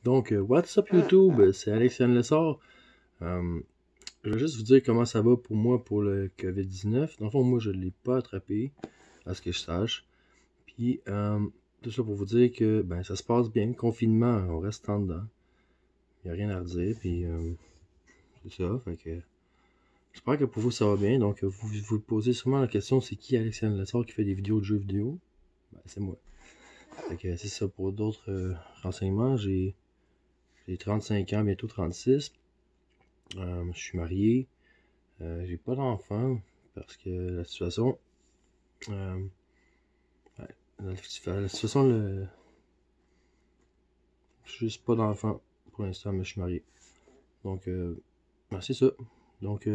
Donc, what's up YouTube? C'est Alexandre Lessard. Je vais juste vous dire comment ça va pour moi pour le COVID-19. Dans le fond, moi, je ne l'ai pas attrapé, à ce que je sache. Puis, tout ça pour vous dire que ben, ça se passe bien. Confinement, on reste en dedans. Il n'y a rien à redire. Puis, c'est ça. Fait que, j'espère que pour vous, ça va bien. Donc, vous vous posez sûrement la question, c'est qui Alexandre Lessard qui fait des vidéos de jeux vidéo? Ben, c'est moi. Fait que, c'est ça. Pour d'autres renseignements, j'ai 35 ans, bientôt 36. Je suis marié. J'ai pas d'enfant parce que la situation. Euh, ouais, la situation, juste pas d'enfant pour l'instant, mais je suis marié. Donc, ben, c'est ça. Donc,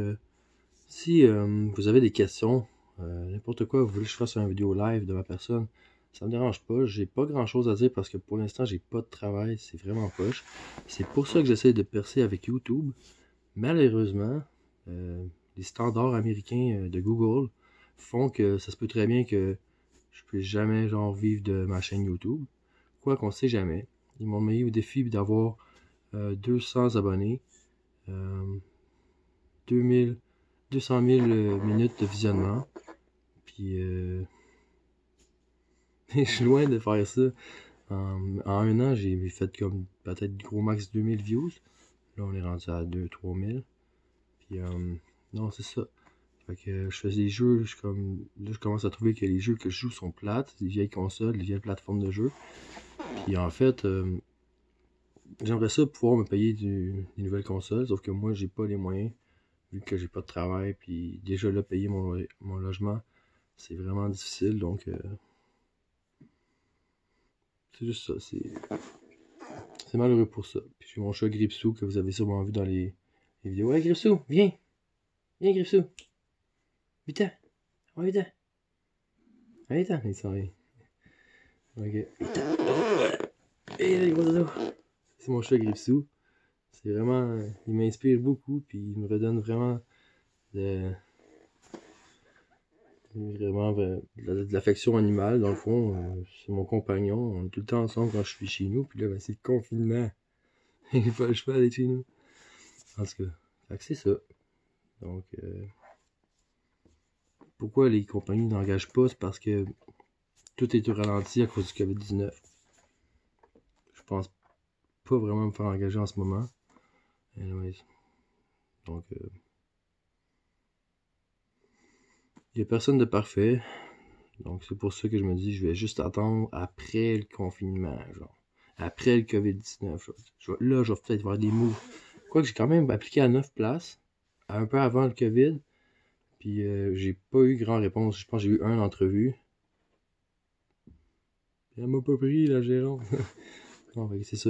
si vous avez des questions, n'importe quoi, vous voulez que je fasse une vidéo live de ma personne, ça me dérange pas. J'ai pas grand chose à dire parce que pour l'instant, j'ai pas de travail. C'est vraiment poche. C'est pour ça que j'essaie de percer avec YouTube. Malheureusement, les standards américains de Google font que ça se peut très bien que je puisse jamais genre vivre de ma chaîne YouTube. Quoi qu'on sait jamais. Ils m'ont mis au défi d'avoir 200 abonnés, 2000, 200 000 minutes de visionnement. Puis je suis loin de faire ça. En un an, j'ai fait comme peut-être gros max 2000 views. Là, on est rendu à 2-3 000. Puis non, c'est ça. Fait que je fais des jeux, là je commence à trouver que les jeux que je joue sont plates, des vieilles consoles, des vieilles plateformes de jeux. Puis en fait, j'aimerais ça pouvoir me payer des nouvelles consoles, sauf que moi j'ai pas les moyens, vu que j'ai pas de travail, puis déjà là payer mon logement, c'est vraiment difficile, donc c'est juste ça, c'est malheureux pour ça. Puis j'ai mon chat Gripsou que vous avez sûrement vu dans les vidéos. Ouais Gripsou, viens Gripsou, vite, ouais vite, vite, il s'en vient. Ok. Et les gros dodo. C'est mon chat Gripsou. C'est vraiment. Il m'inspire beaucoup, puis il me redonne vraiment de. Vraiment de l'affection animale, dans le fond. C'est mon compagnon. On est tout le temps ensemble quand je suis chez nous, puis là, ben, c'est le confinement. Il faut le choix d'aller chez nous. En tout cas, fait que c'est ça. Donc, pourquoi les compagnies n'engagent pas? C'est parce que tout est au ralenti à cause du COVID-19. Je pense pas vraiment me faire engager en ce moment. Anyways. Donc, il n'y a personne de parfait. Donc, c'est pour ça que je me dis, je vais juste attendre après le confinement, genre. Après le COVID-19. Là, je vais peut-être voir des moves. Quoique j'ai quand même appliqué à 9 places, un peu avant le COVID. Puis, j'ai pas eu grand réponse. Je pense que j'ai eu une entrevue. Puis elle m'a pas pris, la gérante. Non, c'est ça.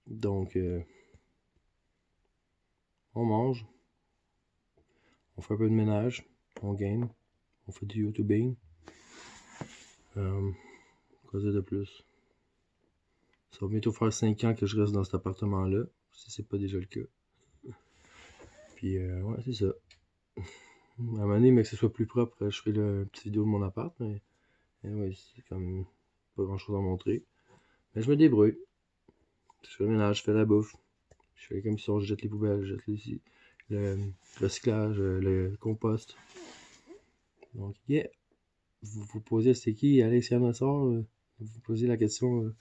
Donc, on mange. On fait un peu de ménage. On game. On fait du YouTubing. Quoi dire de plus? Ça va bientôt faire 5 ans que je reste dans cet appartement-là, si c'est pas déjà le cas. Puis, ouais, c'est ça. À un moment donné, mais que ce soit plus propre, je ferai une petite vidéo de mon appart, mais ouais, c'est comme pas grand chose à montrer. Mais je me débrouille. Je fais le ménage, je fais la bouffe. Je fais comme si on jette les poubelles, je jette le recyclage, le compost. Donc, yeah. Vous vous posez, c'est qui Alexandre Nassar? Vous vous posez la question,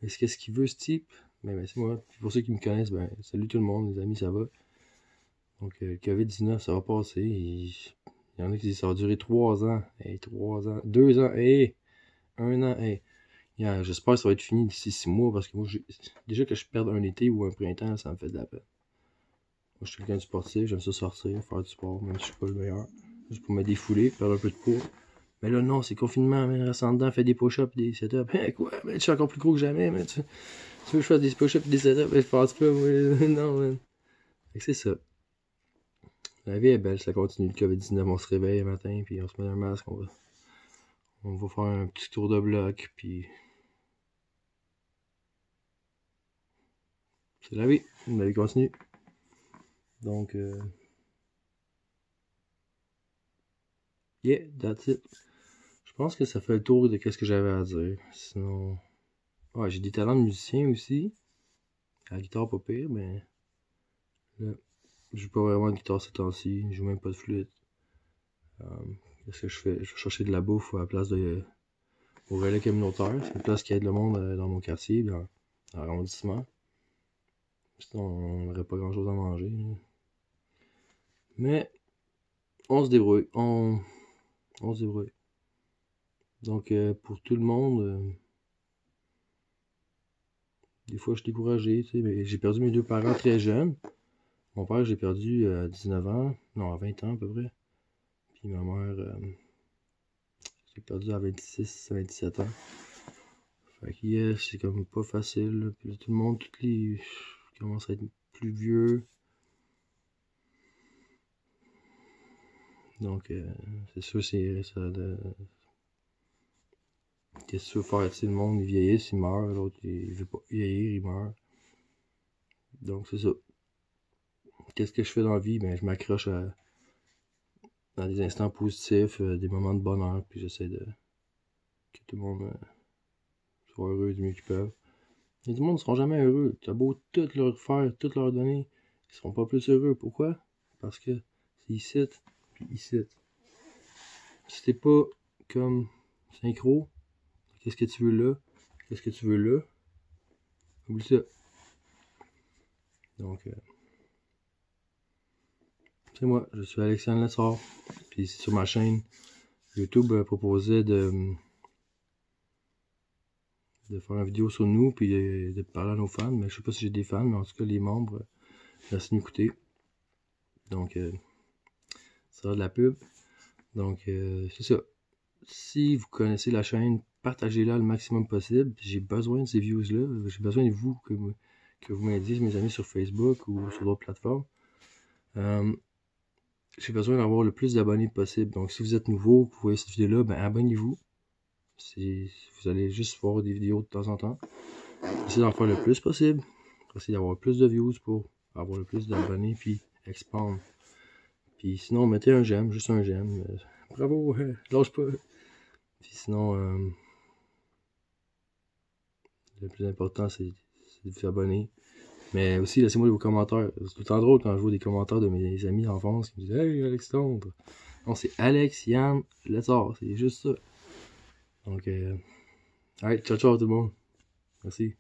est-ce qu'est-ce qu'il veut ce type? Ben c'est moi. Puis pour ceux qui me connaissent, ben salut tout le monde, les amis, ça va? Donc, le COVID-19, ça va passer. Il y en a qui disent ça va durer 3 ans. Hey, 3 ans. 2 ans. Hey, 1 an. Hey. Yeah, j'espère que ça va être fini d'ici 6 mois parce que moi, déjà que je perde un été ou un printemps, ça me fait de la peine. Moi, je suis quelqu'un de sportif, j'aime ça sortir, faire du sport, même si je suis pas le meilleur. Juste pour me défouler, perdre un peu de poids. Mais là, non, c'est confinement, mais reste en dedans, fais des push-ups, des setups. Hey, quoi? Mais je suis encore plus gros que jamais, mais tu veux que je fasse des push-ups et des setups? Mais je pense pas, moi. Non, man. Fait que c'est ça. La vie est belle, ça continue. Le COVID-19, on se réveille le matin, puis on se met un masque, on va faire un petit tour de bloc, puis c'est la vie continue. Donc, yeah, that's it. Je pense que ça fait le tour de ce que j'avais à dire. Sinon, Ouais, j'ai des talents de musicien aussi. À la guitare, pas pire, mais là, je joue pas vraiment de guitare ces temps-ci. Je joue même pas de flûte. Qu'est-ce que je fais? Je vais chercher de la bouffe à la place de. Au relais communautaire. C'est une place qui aide le monde dans mon quartier, dans l'arrondissement. Sinon, on n'aurait pas grand-chose à manger. Là. Mais, on se débrouille. On se débrouille. Donc, pour tout le monde, des fois, je suis découragé, tu sais, mais j'ai perdu mes deux parents très jeunes. Mon père, j'ai perdu à 19 ans, non, à 20 ans à peu près. Puis ma mère, j'ai perdu à 26, 27 ans. Fait que, yes, c'est comme pas facile. Là. Puis là, tout le monde, tous les commencent à être plus vieux. Donc, c'est sûr, c'est ça de. Qu'est-ce que tu veux faire? Tu sais, le monde, il vieillisse, il meurt. L'autre, il veut pas vieillir, il meurt. Donc, c'est ça. Qu'est-ce que je fais dans la vie? Ben, je m'accroche dans des instants positifs, des moments de bonheur, puis j'essaie de que tout le monde soit heureux du mieux qu'ils peuvent. Et du monde ne seront jamais heureux. T'as beau tout leur faire, tout leur donner, ils seront pas plus heureux. Pourquoi? Parce que c'est ici, puis ici. Si t'es pas comme synchro, qu'est-ce que tu veux là? Qu'est-ce que tu veux là? Oublie ça. Donc, c'est moi, je suis Alexandre Lessard. Puis sur ma chaîne YouTube proposait de faire une vidéo sur nous, puis de parler à nos fans. Mais je sais pas si j'ai des fans, mais en tout cas, les membres, merci de m'écouter. Donc, ça sera de la pub. Donc, c'est ça. Si vous connaissez la chaîne, partagez-la le maximum possible. J'ai besoin de ces views-là. J'ai besoin de vous, que vous m'aidiez, mes amis, sur Facebook ou sur d'autres plateformes. J'ai besoin d'avoir le plus d'abonnés possible. Donc, si vous êtes nouveau, que vous voyez cette vidéo-là, ben abonnez-vous. Vous allez juste voir des vidéos de temps en temps. Essayez d'en faire le plus possible. Essayez d'avoir plus de views pour avoir le plus d'abonnés, puis expandre. Puis sinon, mettez un j'aime, juste un j'aime. Bravo, lâche pas. Puis sinon, le plus important, c'est de vous abonner. Mais aussi, laissez-moi vos commentaires. C'est tout le temps drôle quand je vois des commentaires de mes amis d'enfance qui me disent « Hey, Alexandre! » Non, c'est Alex, Yann, Lessard. C'est juste ça. Donc, allez, ciao, ciao tout le monde. Merci.